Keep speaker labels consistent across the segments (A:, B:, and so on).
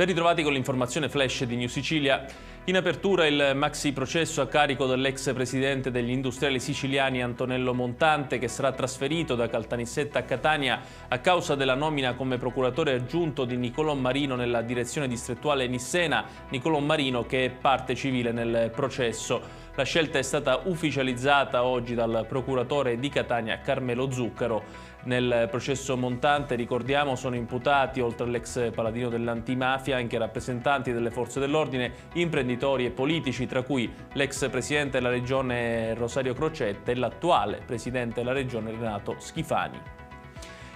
A: Ben ritrovati con l'informazione flash di New Sicilia. In apertura il maxi processo a carico dell'ex presidente degli industriali siciliani Antonello Montante, che sarà trasferito da Caltanissetta a Catania a causa della nomina come procuratore aggiunto di Nicolò Marino nella direzione distrettuale Nissena. Nicolò Marino, che è parte civile nel processo. La scelta è stata ufficializzata oggi dal procuratore di Catania Carmelo Zuccaro. Nel processo Montante, ricordiamo, sono imputati, oltre all'ex paladino dell'antimafia, anche rappresentanti delle forze dell'ordine, imprenditori e politici, tra cui l'ex presidente della regione Rosario Crocetta e l'attuale presidente della regione Renato Schifani.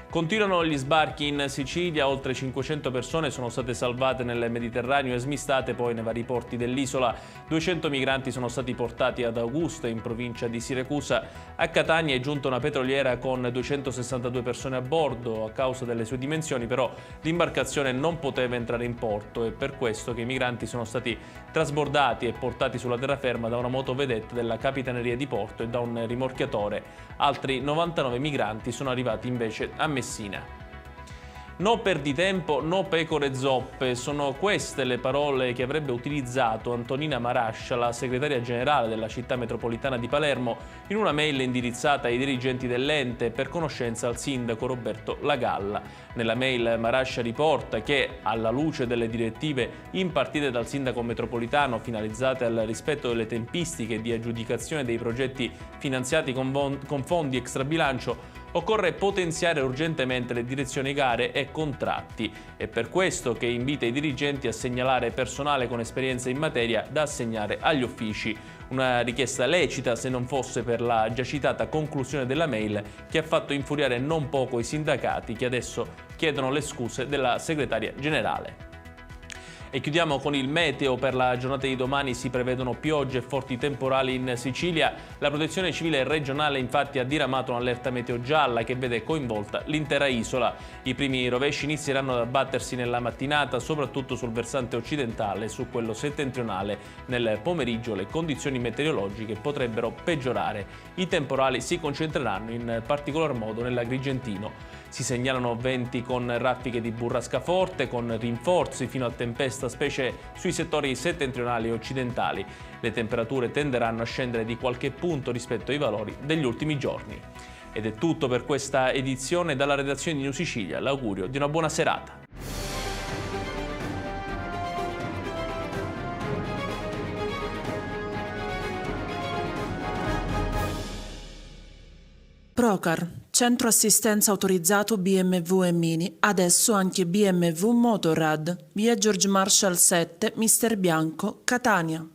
A: Continuano gli sbarchi in Sicilia, oltre 500 persone sono state salvate nel Mediterraneo e smistate poi nei vari porti dell'isola. 200 migranti sono stati portati ad Augusta, in provincia di Siracusa. A Catania è giunta una petroliera con 262 persone a bordo. A causa delle sue dimensioni, però, l'imbarcazione non poteva entrare in porto. È per questo che i migranti sono stati trasbordati e portati sulla terraferma da una motovedetta della Capitaneria di Porto e da un rimorchiatore. Altri 99 migranti sono arrivati invece a Messina. No perditempo, no pecore zoppe, sono queste le parole che avrebbe utilizzato Antonina Marascia, la segretaria generale della città metropolitana di Palermo, in una mail indirizzata ai dirigenti dell'ente per conoscenza al sindaco Roberto Lagalla. Nella mail Marascia riporta che, alla luce delle direttive impartite dal sindaco metropolitano finalizzate al rispetto delle tempistiche di aggiudicazione dei progetti finanziati con fondi extrabilancio, occorre potenziare urgentemente le direzioni gare e contratti. È per questo che invita i dirigenti a segnalare personale con esperienza in materia da assegnare agli uffici. Una richiesta lecita se non fosse per la già citata conclusione della mail, che ha fatto infuriare non poco i sindacati, che adesso chiedono le scuse della segretaria generale. E chiudiamo con il meteo. Per la giornata di domani si prevedono piogge e forti temporali in Sicilia. La Protezione Civile regionale infatti ha diramato un'allerta meteo gialla che vede coinvolta l'intera isola. I primi rovesci inizieranno ad abbattersi nella mattinata, soprattutto sul versante occidentale e su quello settentrionale. Nel pomeriggio le condizioni meteorologiche potrebbero peggiorare. I temporali si concentreranno in particolar modo nell'Agrigentino. Si segnalano venti con raffiche di burrasca forte, con rinforzi fino a tempesta, specie sui settori settentrionali e occidentali. Le temperature tenderanno a scendere di qualche punto rispetto ai valori degli ultimi giorni. Ed è tutto per questa edizione. Dalla redazione di New Sicilia l'augurio di una buona serata.
B: Procar, centro assistenza autorizzato BMW e Mini, adesso anche BMW Motorrad, via George Marshall 7, Mister Bianco, Catania.